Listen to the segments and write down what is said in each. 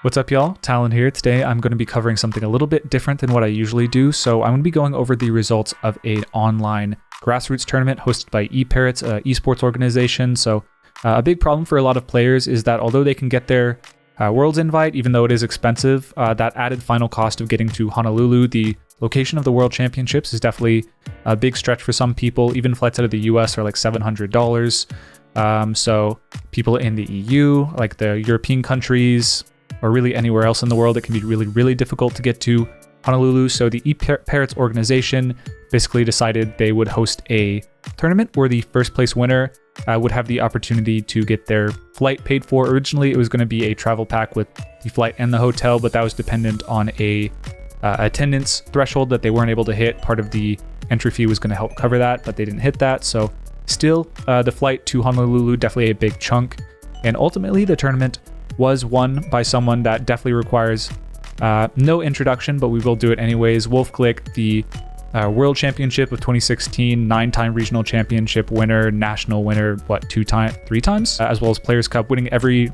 What's up, y'all? Talon here. Today I'm going to be covering something a little bit different than what I usually do. So I'm going to be going over the results of an online grassroots tournament hosted by eParrots, an esports organization. So a big problem for a lot of players is that although they can get their Worlds invite, even though it is expensive, that added final cost of getting to Honolulu, the location of the World Championships, is definitely a big stretch for some people. Even flights out of the US are like $700. So people in the EU, like the European countries, or really anywhere else in the world, it can be really difficult to get to Honolulu. So the eParrots organization basically decided they would host a tournament where the first place winner would have the opportunity to get their flight paid for. Originally, it was going to be a travel pack with the flight and the hotel, but that was dependent on a attendance threshold that they weren't able to hit. Part of the entry fee was going to help cover that, but they didn't hit that. So still, the flight to Honolulu, definitely a big chunk. And ultimately, the tournament was won by someone that definitely requires no introduction, but we will do it anyways. Wolfe Glick, the World Championship of 2016, 9-time regional championship winner, national winner, three times, as well as Players Cup, winning every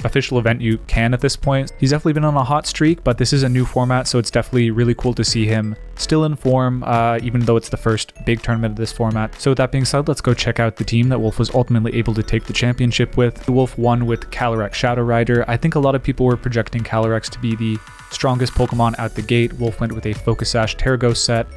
official event you can at this point. He's definitely been on a hot streak, but this is a new format, so it's definitely really cool to see him still in form, even though it's the first big tournament of this format. So with that being said, let's go check out the team that Wolfe was ultimately able to take the championship with. Wolfe won with Calyrex-Shadow Rider. I think a lot of people were projecting Calyrex to be the strongest Pokemon out the gate. Wolfe went with a Focus Sash Terapagos set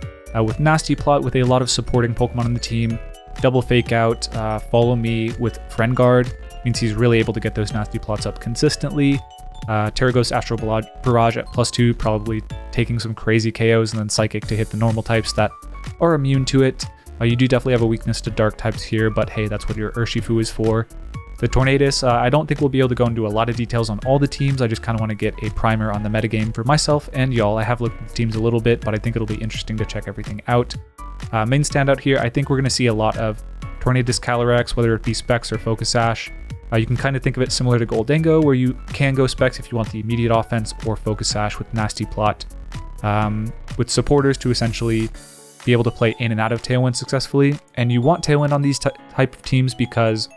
with Nasty Plot, with a lot of supporting Pokemon on the team. Double Fake Out, Follow Me with Friend Guard. Means he's really able to get those Nasty Plots up consistently. Terapagos Astral Barrage at +2, probably taking some crazy KOs, and then Psychic to hit the normal types that are immune to it. You do definitely have a weakness to dark types here, but hey, that's what your Urshifu is for. The Tornadus, I don't think we'll be able to go into a lot of details on all the teams. I just kind of want to get a primer on the metagame for myself and y'all. I have looked at the teams a little bit, but I think it'll be interesting to check everything out. Main standout here, I think we're going to see a lot of Tornadus Calyrex, whether it be Specs or Focus Sash. You can kind of think of it similar to Goldango, where you can go Specs if you want the immediate offense, or Focus Sash with Nasty Plot, with supporters to essentially be able to play in and out of Tailwind successfully. And you want Tailwind on these type of teams because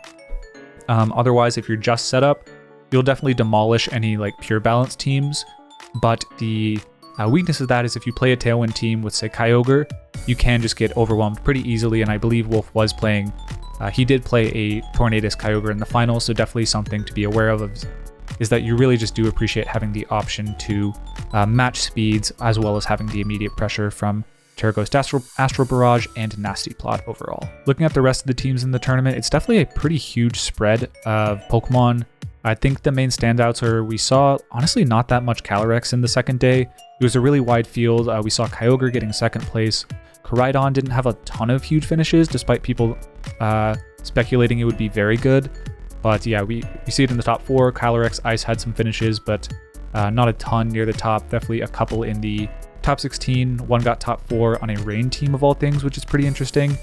otherwise, if you're just set up, you'll definitely demolish any like pure balance teams. But the weakness of that is if you play a Tailwind team with, say, Kyogre, you can just get overwhelmed pretty easily. And I believe Wolfe was playing, he did play a Tornadus Kyogre in the final, so definitely something to be aware of is that you really just do appreciate having the option to match speeds, as well as having the immediate pressure from Terapagos Astral Barrage and Nasty Plot overall. Looking at the rest of the teams in the tournament, it's definitely a pretty huge spread of Pokemon. I think the main standouts are, we saw honestly not that much Calyrex in the second day. It was a really wide field. We saw Kyogre getting second place. Koraidon didn't have a ton of huge finishes, despite people speculating it would be very good. But yeah, we see it in the top 4. Calyrex-Ice had some finishes, but not a ton near the top. Definitely a couple in the top 16. One got top 4 on a rain team of all things, which is pretty interesting.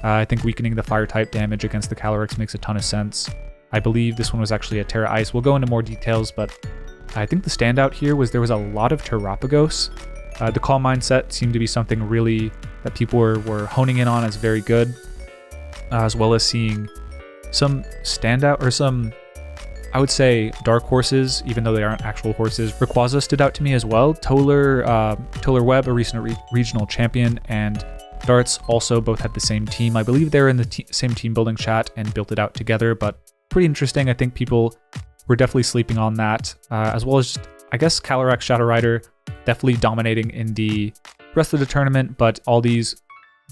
I think weakening the fire type damage against the Calyrex makes a ton of sense. I believe this one was actually a Terra Ice. We'll go into more details, but I think the standout here was there was a lot of Terapagos. The Calm Mindset seemed to be something really that people were honing in on as very good, as well as seeing some standout, or some, I would say, dark horses, even though they aren't actual horses. Rayquaza stood out to me as well. Toller Webb, a recent regional champion, and Darts also both had the same team. I believe they're in the same team building chat and built it out together, but pretty interesting. I think people were definitely sleeping on that, as well as just, I guess, Calyrex-Shadow Rider definitely dominating in the rest of the tournament, but all these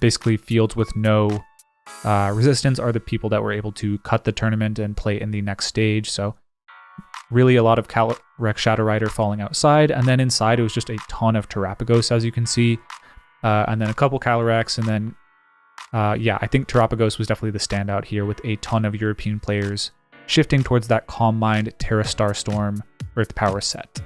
basically fields with no resistance are the people that were able to cut the tournament and play in the next stage. So really a lot of Calyrex-Shadow Rider falling outside, and then inside it was just a ton of Terapagos, as you can see, and then a couple Calyrex, and then yeah, I think Terapagos was definitely the standout here, with a ton of European players shifting towards that Calm Mind, Terra Starstorm, Earth Power set.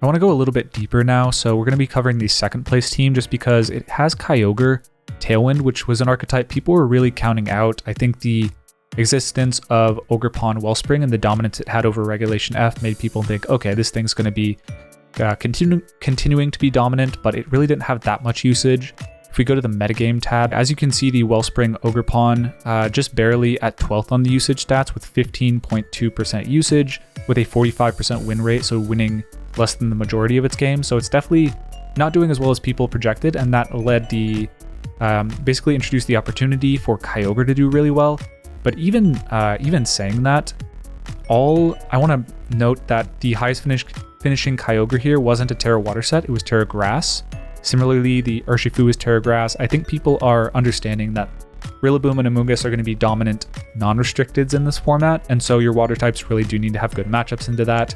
I want to go a little bit deeper now, so we're going to be covering the second place team just because it has Kyogre, Tailwind, which was an archetype people were really counting out. I think the existence of Ogerpon Wellspring and the dominance it had over Regulation F made people think, okay, this thing's going to be continuing to be dominant, but it really didn't have that much usage. If we go to the metagame tab, as you can see, the Wellspring Ogerpon just barely at 12th on the usage stats with 15.2% usage with a 45% win rate, so winning less than the majority of its games. So it's definitely not doing as well as people projected, and that led the basically introduced the opportunity for Kyogre to do really well. But even saying that, I want to note that the highest finishing Kyogre here wasn't a Terra Water set, it was Terra Grass. Similarly, the Urshifu is Terra Grass. I think people are understanding that Rillaboom and Amoonguss are going to be dominant non-restricteds in this format, and so your water types really do need to have good matchups into that.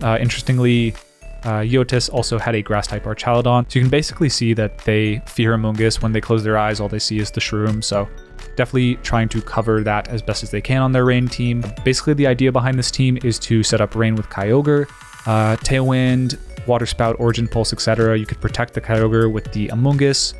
Interestingly, Yotis also had a grass type Archaludon, so you can basically see that they fear Amoonguss. When they close their eyes, all they see is the Shroom, so definitely trying to cover that as best as they can on their Rain team. Basically, the idea behind this team is to set up Rain with Kyogre, Tailwind, Water Spout, Origin Pulse, etc. You could protect the Kyogre with the Amoonguss,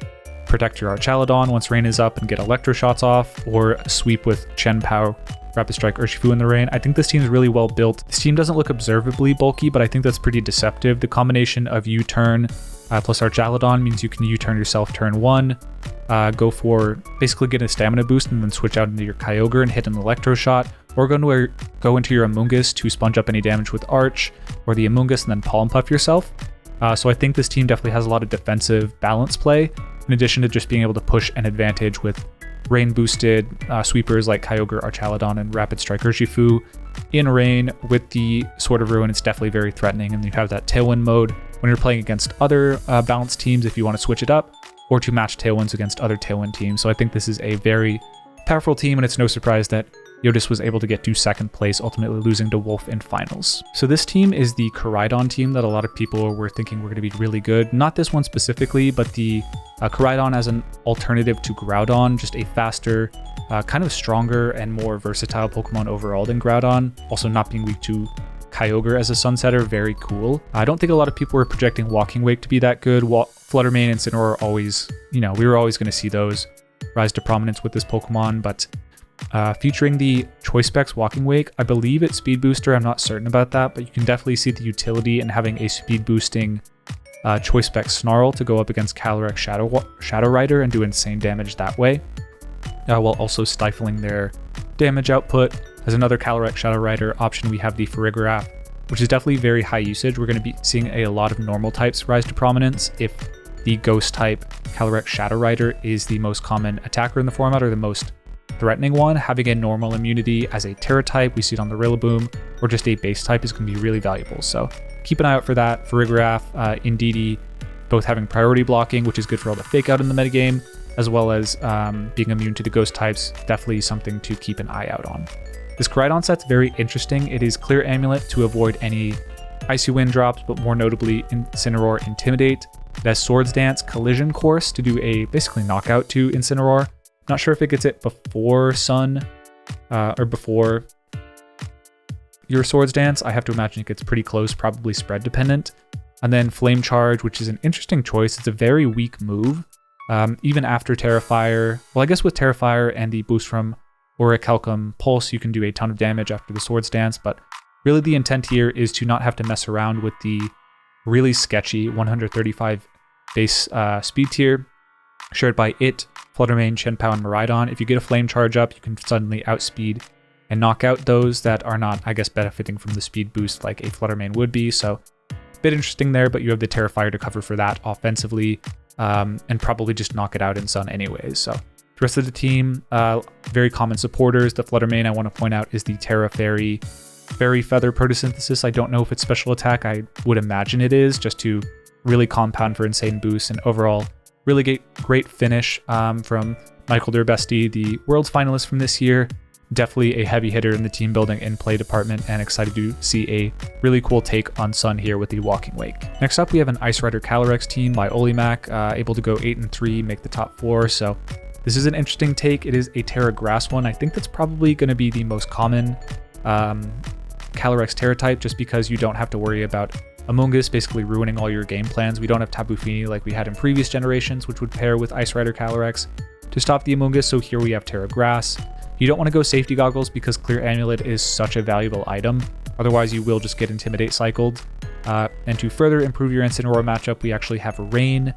protect your Archaludon once Rain is up and get Electro Shots off, or sweep with Chien-Pao, Rapid Strike, Urshifu in the Rain. I think this team is really well built. This team doesn't look observably bulky, but I think that's pretty deceptive. The combination of U-Turn plus Archaludon means you can U-Turn yourself turn 1, go for basically get a stamina boost and then switch out into your Kyogre and hit an Electro Shot, or go into your Amoonguss to sponge up any damage with Arch, or the Amoonguss and then Pollen Puff yourself. So I think this team definitely has a lot of defensive balance play, in addition to just being able to push an advantage with Rain boosted sweepers like Kyogre, Archaludon, and Rapid Strike Urshifu. In Rain, with the Sword of Ruin, it's definitely very threatening, and you have that Tailwind mode when you're playing against other balanced teams if you want to switch it up, or to match Tailwinds against other Tailwind teams. So I think this is a very powerful team, and it's no surprise that Yotis was able to get to 2nd place, ultimately losing to Wolfe in finals. So this team is the Koraidon team that a lot of people were thinking were going to be really good. Not this one specifically, but the Koraidon as an alternative to Groudon, just a faster, kind of stronger and more versatile Pokemon overall than Groudon. Also not being weak to Kyogre as a Sunsetter, very cool. I don't think a lot of people were projecting Walking Wake to be that good. Flutter Mane and Incineroar are always, we were always going to see those rise to prominence with this Pokemon, but featuring the Choice Specs Walking Wake, I believe it's Speed Booster, I'm not certain about that, but you can definitely see the utility in having a speed boosting Choice Spec Snarl to go up against Calyrex-Shadow Rider and do insane damage that way, while also stifling their damage output. As another Calyrex-Shadow Rider option, we have the Farigiraf, which is definitely very high usage. We're going to be seeing a lot of normal types rise to prominence if the Ghost type Calyrex-Shadow Rider is the most common attacker in the format, or the most threatening one. Having a normal immunity as a Terra type, we see it on the Rillaboom, or just a base type is going to be really valuable. So keep an eye out for that. Farigiraf, Indeedee, both having priority blocking, which is good for all the fake out in the metagame, as well as being immune to the ghost types, definitely something to keep an eye out on. This Koraidon set's very interesting. It is Clear Amulet to avoid any Icy Wind drops, but more notably Incineroar Intimidate. It has Swords Dance, Collision Course to do a basically knockout to Incineroar. Not sure if it gets it before Sun or before your Swords Dance. I have to imagine it gets pretty close, probably spread dependent. And then Flame Charge, which is an interesting choice. It's a very weak move, even after Terrifier. Well, I guess with Terrifier and the boost from Orichalcum Pulse, you can do a ton of damage after the Swords Dance, but really the intent here is to not have to mess around with the really sketchy 135 base speed tier shared by it, Flutter Mane, Chien-Pao, and Miraidon. If you get a Flame Charge up, you can suddenly outspeed and knock out those that are not, I guess, benefiting from the speed boost like a Flutter Mane would be. So a bit interesting there, but you have the Terrifier to cover for that offensively, and probably just knock it out in Sun anyways. So the rest of the team, very common supporters. The Flutter Mane I want to point out is the Terra Fairy Feather Photosynthesis. I don't know if it's special attack. I would imagine it is, just to really compound for insane boosts, and overall really great finish from Michael Durbesti, the Worlds finalist from this year. Definitely a heavy hitter in the team building and play department, and excited to see a really cool take on Sun here with the Walking Wake. Next up, we have an Ice Rider Calyrex team by Olimac, able to go 8-3, make the top 4. So this is an interesting take. It is a Terra Grass one. I think that's probably going to be the most common Calyrex Terra type, just because you don't have to worry about Amoonguss basically ruining all your game plans. We don't have Tapu Fini like we had in previous generations, which would pair with Ice Rider Calyrex to stop the Amoonguss, so here we have Terra Grass. You don't want to go Safety Goggles because Clear Amulet is such a valuable item. Otherwise, you will just get Intimidate cycled. And to further improve your Incineroar matchup, we actually have Rain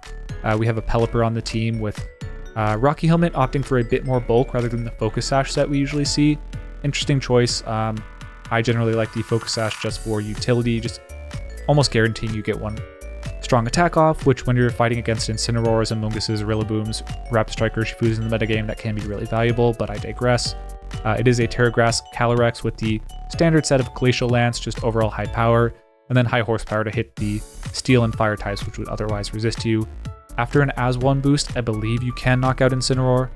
We have a Pelipper on the team with Rocky Helmet opting for a bit more bulk rather than the Focus Sash that we usually see. Interesting choice. I generally like the Focus Sash just for utility, just almost guaranteeing you get one strong attack off, which when you're fighting against Incineroars, Amoonguses, Rillabooms, Rapid Strike, Urshifus in the metagame, that can be really valuable, but I digress. It is a Terragrass-Calyrex with the standard set of Glacial Lance, just overall high power, and then high horsepower to hit the Steel and Fire types, which would otherwise resist you. After an As-1 boost, I believe you can knock out Incineroar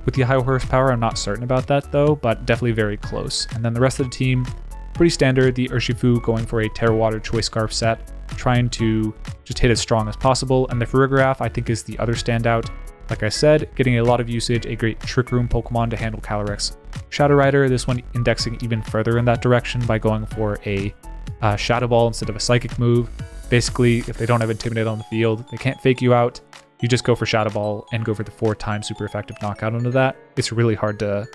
with the high horsepower. I'm not certain about that though, but definitely very close. And then the rest of the team, pretty standard. The Urshifu going for a Terra Water Choice Scarf set, trying to just hit as strong as possible. And the Farigiraf, I think, is the other standout. Like I said, getting a lot of usage, a great Trick Room Pokemon to handle Calyrex-Shadow Rider. This one indexing even further in that direction by going for a Shadow Ball instead of a Psychic move. Basically, if they don't have Intimidate on the field, they can't fake you out. You just go for Shadow Ball and go for the 4-time super effective knockout onto that. It's really hard to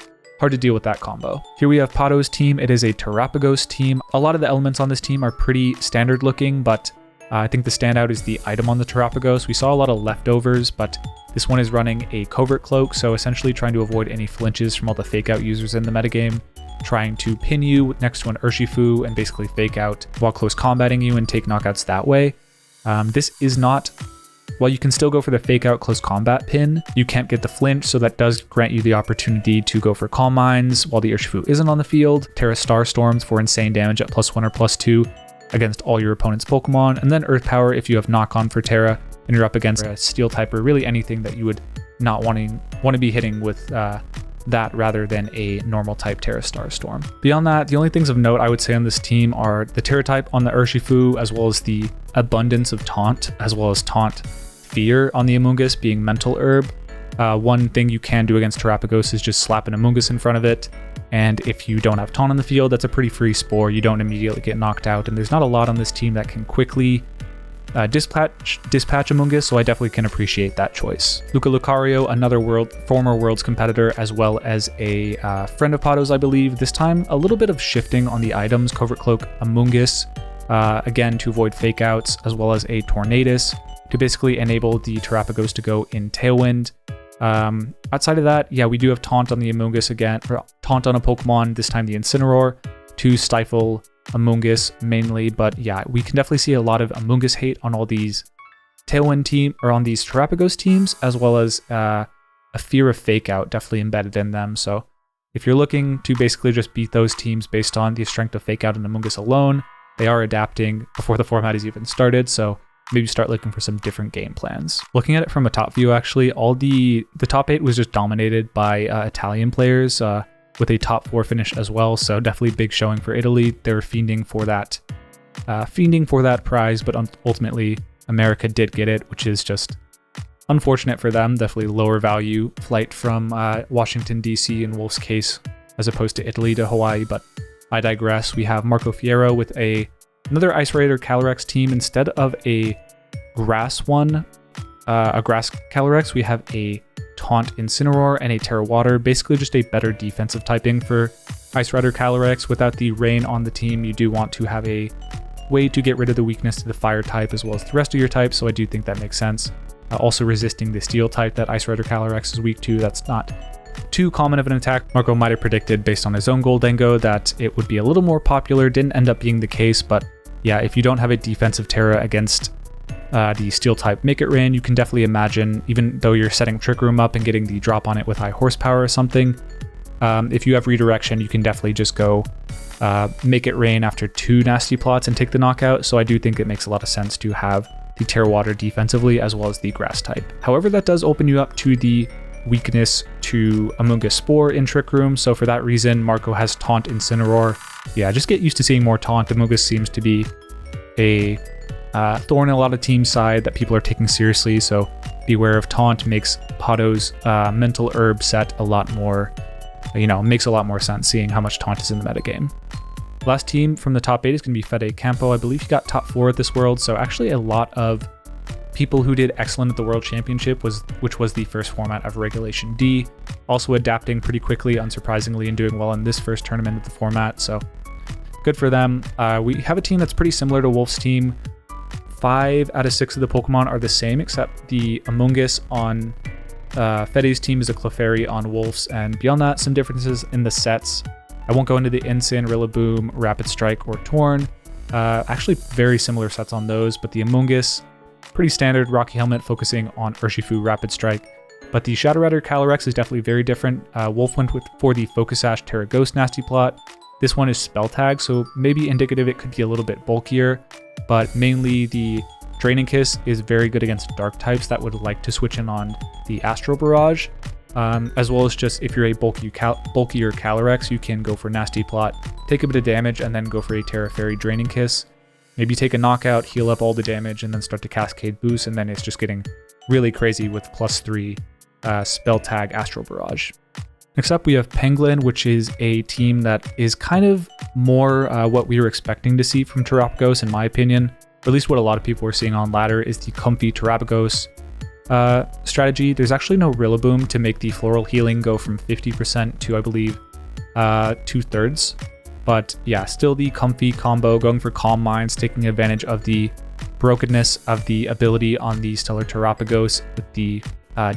deal with that combo. Here we have Pado's team. It is a Terapagos team. A lot of the elements on this team are pretty standard looking, but I think the standout is the item on the Terapagos. We saw a lot of leftovers, but this one is running a Covert Cloak, so essentially trying to avoid any flinches from all the fake out users in the metagame, trying to pin you next to an Urshifu and basically fake out while close combating you and take knockouts that way. This is not... While you can still go for the fake out close combat pin, you can't get the flinch, so that does grant you the opportunity to go for Calm Minds while the Urshifu isn't on the field, Terra Star Storms for insane damage at +1 or +2 against all your opponent's Pokemon, and then Earth Power if you have Knock On for Terra and you're up against a Steel type or really anything that you would not want to be hitting with that rather than a normal type Terra Star Storm. Beyond that, the only things of note I would say on this team are the Terra type on the Urshifu, as well as the abundance of Taunt, as well as Taunt Fear on the Amoongus being Mental Herb. One thing you can do against Terapagos is just slap an Amoongus in front of it, and if you don't have Taunt on the field, that's a pretty free Spore. You don't immediately get knocked out, and there's not a lot on this team that can quickly dispatch Amoongus, so I definitely can appreciate that choice. Lucario, another former Worlds competitor, as well as a friend of Pado's, I believe. This time, a little bit of shifting on the items. Covert Cloak, Amoongus, again to avoid fake outs, as well as a Tornadus to basically enable the Terapagos to go in Tailwind. Outside of that, yeah, we do have Taunt on the Amoongus again, or Taunt on a Pokemon, this time the Incineroar, to stifle Amoongus mainly, but yeah, we can definitely see a lot of Amoongus hate on all these Tailwind team, or on these Terapagos teams, as well as a fear of fake out definitely embedded in them. So if you're looking to basically just beat those teams based on the strength of fake out and Amoongus alone, they are adapting before the format has even started, so maybe start looking for some different game plans. Looking at it from a top view, actually, all the top 8 was just dominated by Italian players with a top 4 finish as well. So definitely big showing for Italy. They were fiending for that prize, but ultimately America did get it, which is just unfortunate for them. Definitely lower value flight from Washington DC in Wolf's case, as opposed to Italy to Hawaii. But I digress. We have Marco Fierro with another Ice Raider Calyrex team. Instead of a grass one, a grass Calyrex, we have a Taunt Incineroar and a Terra Water. Basically just a better defensive typing for Ice Rider Calyrex. Without the rain on the team, you do want to have a way to get rid of the weakness to the fire type as well as the rest of your types, so I do think that makes sense. Also resisting the steel type that Ice Rider Calyrex is weak to. That's not too common of an attack. Marco might have predicted based on his own Goldengo that it would be a little more popular. Didn't end up being the case, but yeah, if you don't have a defensive Terra against the steel type Make It Rain, you can definitely imagine, even though you're setting Trick Room up and getting the drop on it with high horsepower or something, if you have redirection, you can definitely just go Make It Rain after 2 nasty plots and take the knockout. So I do think it makes a lot of sense to have the Terra Water defensively as well as the grass type. However, that does open you up to the weakness to Amoonguss Spore in Trick Room, so for that reason, Marco has Taunt Incineroar. Yeah, just get used to seeing more Taunt. Amoonguss seems to be a thorn in a lot of team side that people are taking seriously, so beware of Taunt. Makes Pado's Mental Herb set a lot more, makes a lot more sense seeing how much Taunt is in the metagame. Last team from the top 8 is going to be Fede Campo. I believe he got top 4 at this World, so actually a lot of people who did excellent at the World Championship, which was the first format of Regulation D. Also adapting pretty quickly, unsurprisingly, and doing well in this first tournament of the format, so good for them. We have a team that's pretty similar to Wolf's team. 5 out of 6 of the Pokemon are the same, except the Amoonguss on Fede's team is a Clefairy on Wolf's, and beyond that, some differences in the sets. I won't go into the Incin, Rillaboom, Rapid Strike, or Torn. Actually, very similar sets on those, but the Amoonguss, pretty standard Rocky Helmet focusing on Urshifu Rapid Strike. But the Shadow Rider Calyrex is definitely very different. Wolf went for the Focus Sash Terapagos Nasty Plot. This one is Spell Tag, so maybe indicative it could be a little bit bulkier, but mainly the Draining Kiss is very good against Dark types that would like to switch in on the Astral Barrage, as well as just if you're a bulkier Calyrex, you can go for Nasty Plot, take a bit of damage, and then go for a Terra Fairy Draining Kiss. Maybe take a knockout, heal up all the damage, and then start to Cascade Boost, and then it's just getting really crazy with +3 Spell Tag Astral Barrage. Next up, we have Penguin, which is a team that is kind of more what we were expecting to see from Terapagos, in my opinion, or at least what a lot of people were seeing on ladder is the comfy Terapagos strategy. There's actually no Rillaboom to make the Floral Healing go from 50% to, I believe, 2/3. But yeah, still the comfy combo, going for Calm Minds, taking advantage of the brokenness of the ability on the Stellar Terapagos with the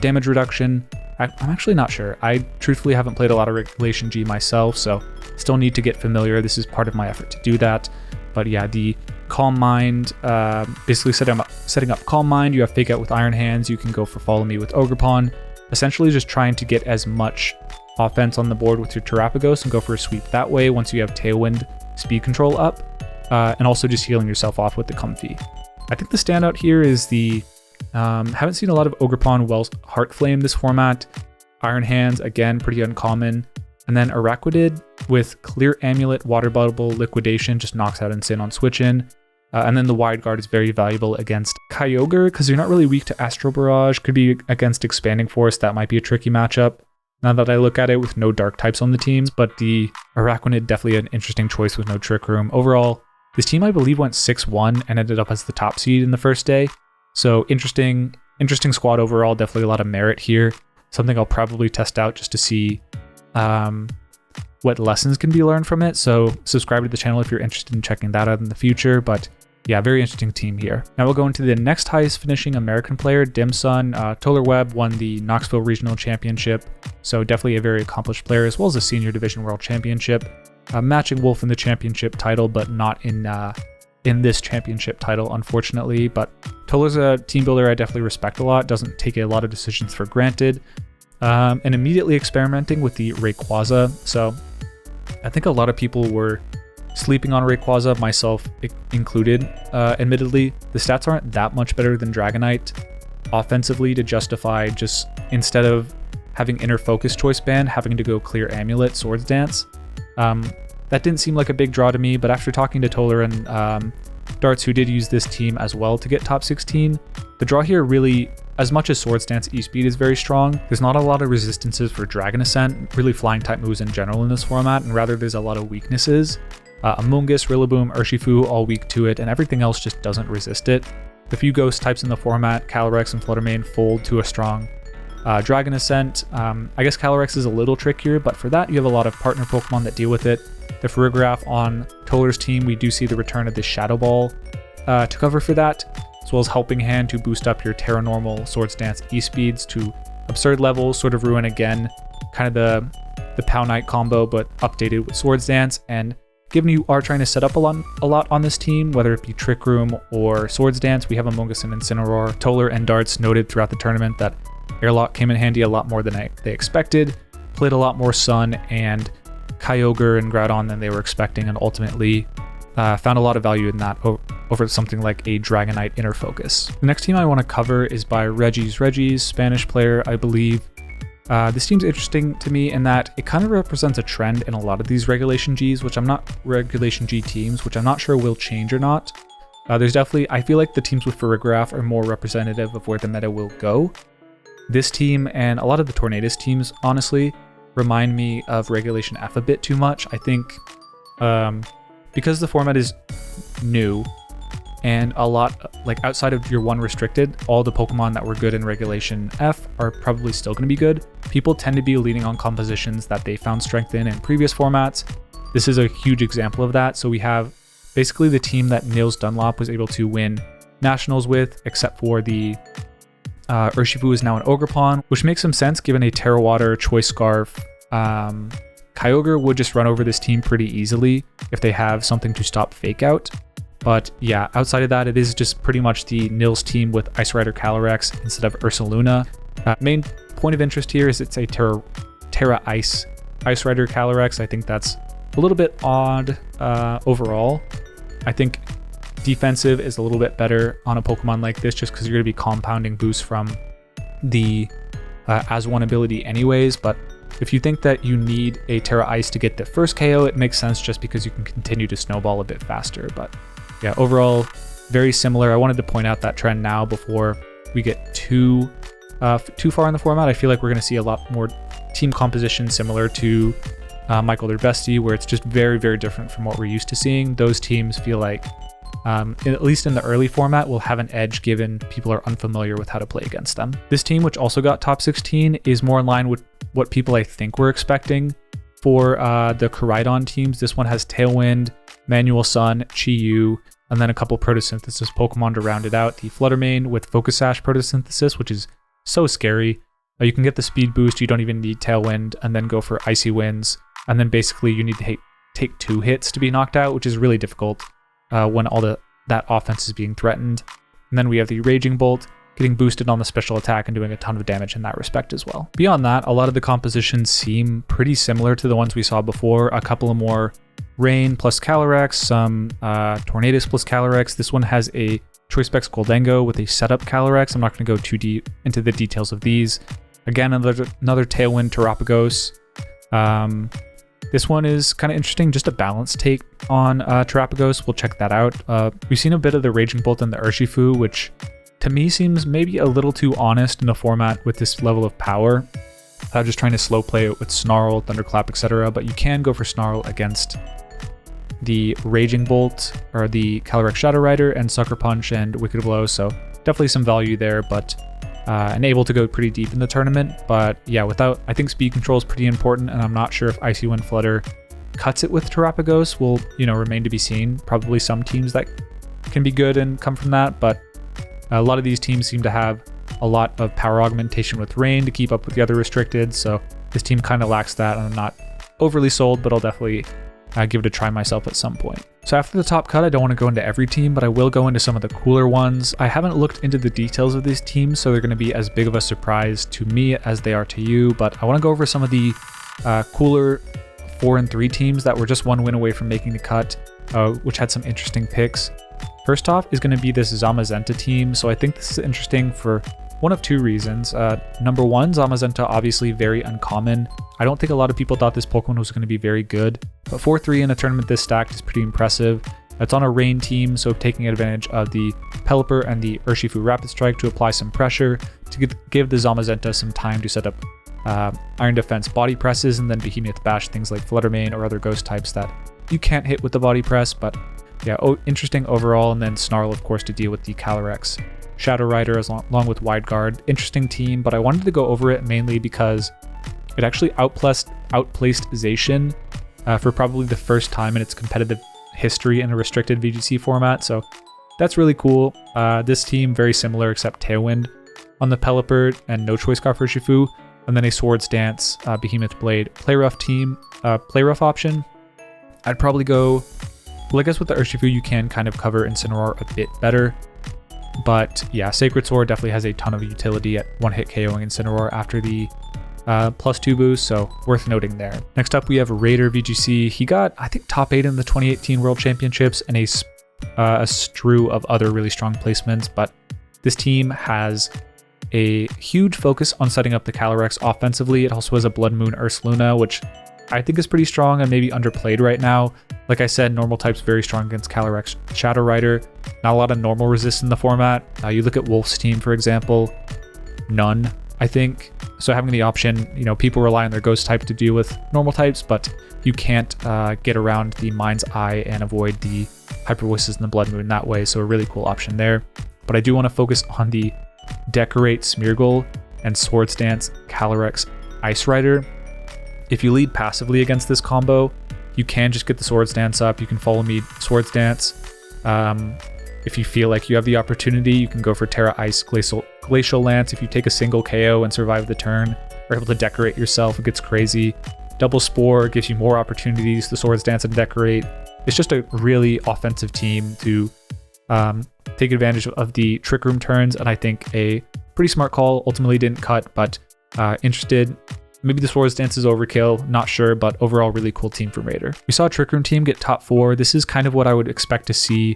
damage reduction. I'm actually not sure. I truthfully haven't played a lot of Regulation G myself, so still need to get familiar. This is part of my effort to do that. But yeah, the Calm Mind, basically setting up Calm Mind. You have Fake Out with Iron Hands. You can go for Follow Me with Ogerpon. Essentially just trying to get as much offense on the board with your Terapagos and go for a sweep that way once you have Tailwind speed control up, and also just healing yourself off with the Comfy. I think the standout here is the haven't seen a lot of Ogerpon Wells Heart Flame this format. Iron Hands, again, pretty uncommon. And then Araquanid with Clear Amulet, Water Bubble, Liquidation, just knocks out Incin on switch in. And then the Wide Guard is very valuable against Kyogre, because you're not really weak to Astral Barrage. Could be against Expanding Force, that might be a tricky matchup. Now that I look at it with no Dark types on the teams, but the Araquanid definitely an interesting choice with no Trick Room. Overall, this team I believe went 6-1 and ended up as the top seed in the first day. So interesting squad overall, definitely a lot of merit here. Something I'll probably test out just to see what lessons can be learned from it. So subscribe to the channel if you're interested in checking that out in the future. But yeah, very interesting team here. Now we'll go into the next highest finishing American player, Dimsun. Toller Webb won the Knoxville Regional Championship. So definitely a very accomplished player, as well as a Senior Division World Championship. Matching Wolf in the championship title, but not in this championship title, unfortunately. But Toller's a team builder I definitely respect a lot, doesn't take a lot of decisions for granted, and immediately experimenting with the Rayquaza. So I think a lot of people were sleeping on Rayquaza, myself included. Admittedly, the stats aren't that much better than Dragonite offensively to justify just, instead of having Inner Focus Choice Band, having to go Clear Amulet, Swords Dance. That didn't seem like a big draw to me, but after talking to Toller and Darts, who did use this team as well to get top 16, the draw here really, as much as Swords Dance E-Speed is very strong, there's not a lot of resistances for Dragon Ascent, really flying type moves in general in this format, and rather there's a lot of weaknesses. Amoonguss, Rillaboom, Urshifu all weak to it, and everything else just doesn't resist it. The few ghost types in the format, Calyrex and Fluttermane, fold to a strong Dragon Ascent. I guess Calyrex is a little trickier, but for that you have a lot of partner Pokemon that deal with it. The Farigiraf on Toller's team, we do see the return of the Shadow Ball to cover for that, as well as Helping Hand to boost up your Terra Normal, Swords Dance E-Speeds to absurd levels, sort of ruin again kind of the Pow Knight combo, but updated with Swords Dance. And given you are trying to set up a lot on this team, whether it be Trick Room or Swords Dance, we have Amoonguss and Incineroar. Toller and Darts noted throughout the tournament that Airlock came in handy a lot more than they expected, played a lot more Sun and Kyogre and Groudon than they were expecting, and ultimately found a lot of value in that over something like a Dragonite Inner Focus. The next team I want to cover is by Regis, Spanish player, I believe. This team's interesting to me in that it kind of represents a trend in a lot of these Regulation G teams, which I'm not sure will change or not. There's definitely, I feel like the teams with Farigiraf are more representative of where the meta will go. This team and a lot of the Tornadus teams, honestly, remind me of Regulation F a bit too much. I think because the format is new and a lot, like outside of your one restricted, all the Pokemon that were good in Regulation F are probably still going to be good. People tend to be leaning on compositions that they found strength in previous formats. This is a huge example of that. So we have basically the team that Nils Dunlop was able to win nationals with, except for the Urshifu is now an Ogerpon, which makes some sense given a Terra Water, Choice Scarf. Kyogre would just run over this team pretty easily if they have something to stop Fake Out. But yeah, outside of that, it is just pretty much the Nils team with Ice Rider Calyrex instead of Ursaluna. Main point of interest here is it's a Terra Ice Rider Calyrex. I think that's a little bit odd overall. I think defensive is a little bit better on a Pokemon like this just because you're going to be compounding boosts from the As One ability anyways. But if you think that you need a Terra Ice to get the first KO, it makes sense just because you can continue to snowball a bit faster. But yeah, overall, very similar. I wanted to point out that trend now before we get too far in the format. I feel like we're going to see a lot more team composition similar to Michael their Bestie, where it's just very, very different from what we're used to seeing. Those teams feel like, at least in the early format, will have an edge given people are unfamiliar with how to play against them. This team, which also got top 16, is more in line with what people I think were expecting for the Koraidon teams. This one has Tailwind, Manual Sun, Chi-Yu, and then a couple Protosynthesis Pokemon to round it out. The Fluttermane with Focus Sash Protosynthesis, which is so scary. You can get the speed boost, you don't even need Tailwind, and then go for Icy Winds. And then basically you need to take 2 hits to be knocked out, which is really difficult when all that offense is being threatened. And then we have the Raging Bolt, getting boosted on the special attack and doing a ton of damage in that respect as well. Beyond that, a lot of the compositions seem pretty similar to the ones we saw before. A couple of more Rain plus Calyrex, some Tornadus plus Calyrex. This one has a Choice Specs Goldengo with a setup Calyrex. I'm not going to go too deep into the details of these. Again, another Tailwind Terapagos. This one is kind of interesting, just a balanced take on Terapagos. We'll check that out. We've seen a bit of the Raging Bolt and the Urshifu, which to me seems maybe a little too honest in a format with this level of power. Just trying to slow play it with Snarl, Thunderclap, etc. But you can go for Snarl against the Raging Bolt or the Calyrex-Shadow Rider and Sucker Punch and Wicked Blow. So definitely some value there, but and able to go pretty deep in the tournament. But yeah, I think speed control is pretty important, and I'm not sure if Icy Wind Flutter cuts it with Terapagos will, remain to be seen. Probably some teams that can be good and come from that, but a lot of these teams seem to have a lot of power augmentation with Rain to keep up with the other restricted, so this team kind of lacks that, and I'm not overly sold, but I'll definitely give it a try myself at some point. So after the top cut, I don't want to go into every team, but I will go into some of the cooler ones. I haven't looked into the details of these teams, so they're going to be as big of a surprise to me as they are to you, but I want to go over some of the cooler 4 and 3 teams that were just one win away from making the cut, which had some interesting picks. First off is going to be this Zamazenta team, so I think this is interesting for one of 2 reasons. Number one, Zamazenta obviously very uncommon. I don't think a lot of people thought this Pokemon was going to be very good, but 4-3 in a tournament this stacked is pretty impressive. It's on a Rain team, so taking advantage of the Pelipper and the Urshifu Rapid Strike to apply some pressure to give the Zamazenta some time to set up Iron Defense body presses, and then Behemoth Bash things like Fluttermane or other ghost types that you can't hit with the body press. But yeah, interesting overall. And then Snarl, of course, to deal with the Calyrex-Shadow Rider along with Wide Guard. Interesting team, but I wanted to go over it mainly because it actually outplaced Zacian for probably the first time in its competitive history in a restricted VGC format, so that's really cool. This team, very similar except Tailwind on the Pelipper and no Choice Scarf Urshifu, and then a Swords Dance, Behemoth Blade, Playrough team, Playrough option. I'd probably go, well, I guess with the Urshifu you can kind of cover Incineroar a bit better, but yeah, Sacred Sword definitely has a ton of utility at one-hit KOing Incineroar after the +2 boost, so worth noting there. Next up we have Raider VGC. He got, I think, top 8 in the 2018 World Championships and a strew of other really strong placements, but this team has a huge focus on setting up the Calyrex offensively. It also has a Blood Moon Ursaluna, which I think is pretty strong and maybe underplayed right now. Like I said, normal type's very strong against Calyrex-Shadow Rider. Not a lot of normal resist in the format. You look at Wolf's team, for example, none, I think. So having the option, people rely on their ghost type to deal with normal types, but you can't get around the Mind's Eye and avoid the Hyper Voices and the Blood Moon that way. So a really cool option there. But I do want to focus on the Decorate Smeargle and Swords Dance Calyrex-Ice Rider. If you lead passively against this combo, you can just get the Swords Dance up. You can follow me Swords Dance. if you feel like you have the opportunity, you can go for Terra Ice Glacial Lance. If you take a single KO and survive the turn, you're able to decorate yourself. It gets crazy. Double Spore gives you more opportunities to Swords Dance and decorate. It's just a really offensive team to take advantage of the Trick Room turns, and I think a pretty smart call. Ultimately didn't cut, but interested. Maybe the Swords Dance is overkill, not sure, but overall really cool team from Raider. We saw a Trick Room team get top 4. This is kind of what I would expect to see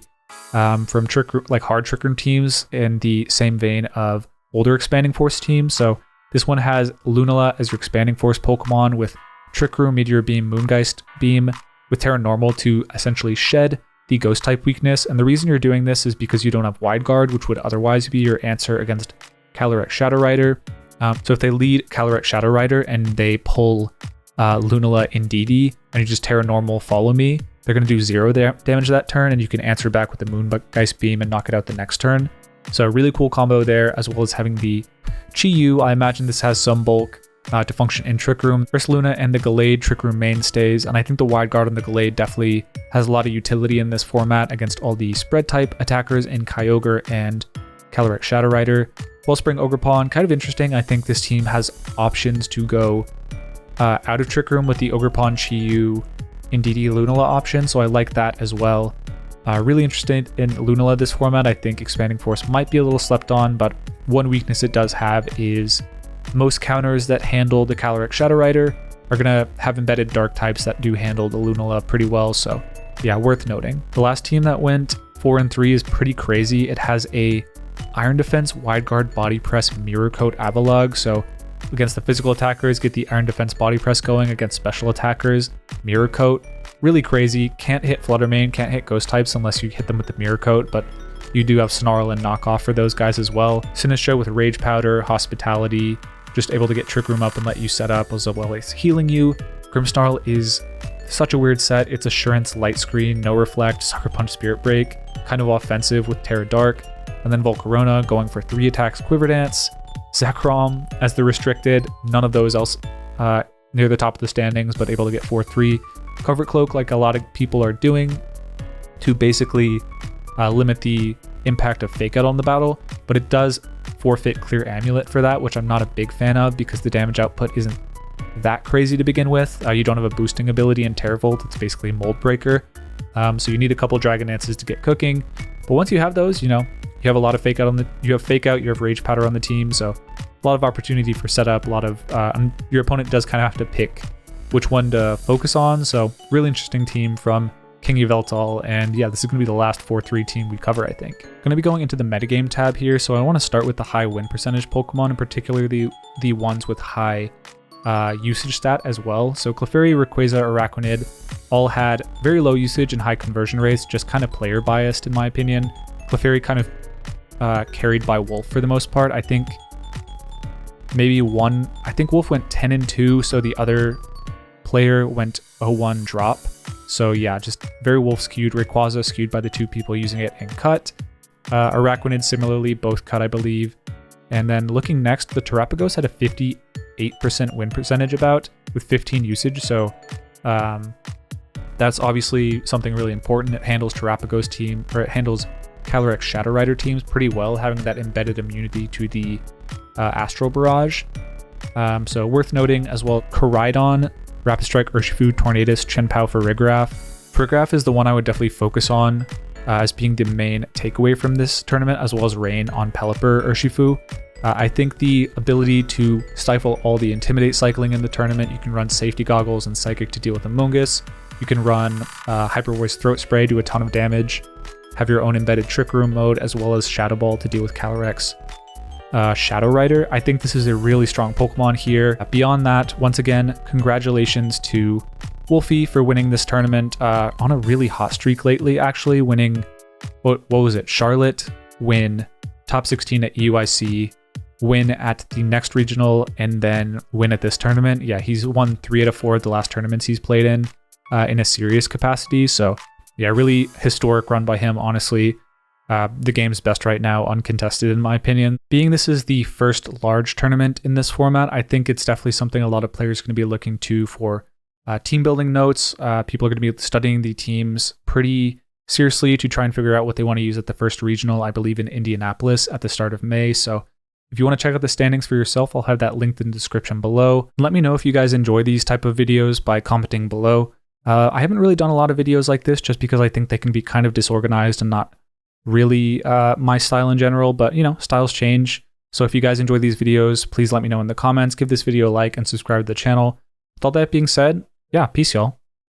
from hard Trick Room teams in the same vein of older Expanding Force teams. So this one has Lunala as your Expanding Force Pokemon with Trick Room, Meteor Beam, Moongeist Beam with Terra Normal to essentially shed the Ghost type weakness. And the reason you're doing this is because you don't have Wide Guard, which would otherwise be your answer against Calyrex-Shadow Rider. So if they lead Calyrex-Shadow Rider and they pull Lunala in DD and you just Terra Normal Follow Me, they're going to do 0 damage that turn, and you can answer back with the Moongeist Beam and knock it out the next turn. So a really cool combo there, as well as having the Chi-Yu. I imagine this has some bulk to function in Trick Room. Ursaluna and the Gallade Trick Room mainstays, and I think the Wide Guard on the Gallade definitely has a lot of utility in this format against all the spread type attackers in Kyogre and Calyrex-Shadow Rider. Wellspring Ogerpon, kind of interesting. I think this team has options to go out of Trick Room with the Ogerpon Chi-Yu in DD Lunala option, so I like that as well. Really interested in Lunala this format. I think Expanding Force might be a little slept on, but one weakness it does have is most counters that handle the Calyrex-Shadow Rider are going to have embedded dark types that do handle the Lunala pretty well, so yeah, worth noting. The last team that went 4 and 3 is pretty crazy. It has a Iron Defense, Wide Guard, Body Press, Mirror Coat, Avalugg. So against the physical attackers, get the Iron Defense, Body Press going. Against special attackers, Mirror Coat. Really crazy. Can't hit Fluttermane, can't hit Ghost types unless you hit them with the Mirror Coat, but you do have Snarl and Knockoff for those guys as well. Sinistcha with Rage Powder, Hospitality, just able to get Trick Room up and let you set up as well as healing you. Grimmsnarl is such a weird set. It's Assurance, Light Screen, No Reflect, Sucker Punch, Spirit Break, kind of offensive with Terra Dark. And then Volcarona going for 3 attacks, Quiver Dance, Zekrom as the restricted, none of those else near the top of the standings, but able to get 4-3. Covert Cloak, like a lot of people are doing, to basically limit the impact of Fake Out on the battle, but it does forfeit Clear Amulet for that, which I'm not a big fan of because the damage output isn't that crazy to begin with. You don't have a boosting ability in Terravolt, it's basically Mold Breaker. So you need a couple Dragon Dances to get cooking, but once you have those, you have a lot of Fake Out you have Fake Out, you have Rage Powder on the team, so a lot of opportunity for setup, a lot of, your opponent does kind of have to pick which one to focus on, so really interesting team from King Yveltal, and yeah, this is going to be the last 4-3 team we cover, I think. Going to be going into the metagame tab here, so I want to start with the high win percentage Pokemon, in particular the ones with high usage stat as well. So Clefairy, Rayquaza, Araquanid all had very low usage and high conversion rates, just kind of player biased in my opinion. Clefairy kind of carried by Wolfe for the most part. I think Wolfe went 10 and 2, so the other player went 0-1 drop. So yeah, just very Wolfe skewed. Rayquaza skewed by the 2 people using it and cut. Araquanid similarly, both cut, I believe. And then looking next, the Terapagos had a 58% win percentage about with 15 usage. So that's obviously something really important. It handles Terapagos team, or it handles Calyrex-Shadow Rider teams pretty well, having that embedded immunity to the Astral Barrage. So worth noting as well, Koraidon, Rapid Strike, Urshifu, Tornadus, Chien-Pao for Rigraff. Rigraff is the one I would definitely focus on as being the main takeaway from this tournament, as well as Rain on Pelipper, Urshifu. I think the ability to stifle all the Intimidate cycling in the tournament, you can run Safety Goggles and Psychic to deal with Amoonguss. You can run Hyper Voice Throat Spray, do a ton of damage. Have your own embedded Trick Room mode, as well as Shadow Ball to deal with Calyrex Shadow Rider. I think this is a really strong Pokemon here. Beyond that, once again, congratulations to Wolfey for winning this tournament on a really hot streak lately, actually winning, what was it? Charlotte, win top 16 at EUIC, win at the next regional, and then win at this tournament. Yeah, he's won 3 out of 4 of the last tournaments he's played in a serious capacity. So yeah, really historic run by him, honestly. The game's best right now, uncontested in my opinion. Being this is the first large tournament in this format, I think it's definitely something a lot of players are going to be looking to for team building notes. People are going to be studying the teams pretty seriously to try and figure out what they want to use at the first regional, I believe in Indianapolis at the start of May. So if you want to check out the standings for yourself, I'll have that linked in the description below. Let me know if you guys enjoy these type of videos by commenting below. I haven't really done a lot of videos like this just because I think they can be kind of disorganized and not really my style in general, but you know, styles change. So if you guys enjoy these videos, please let me know in the comments, give this video a like and subscribe to the channel. With all that being said, yeah, peace y'all.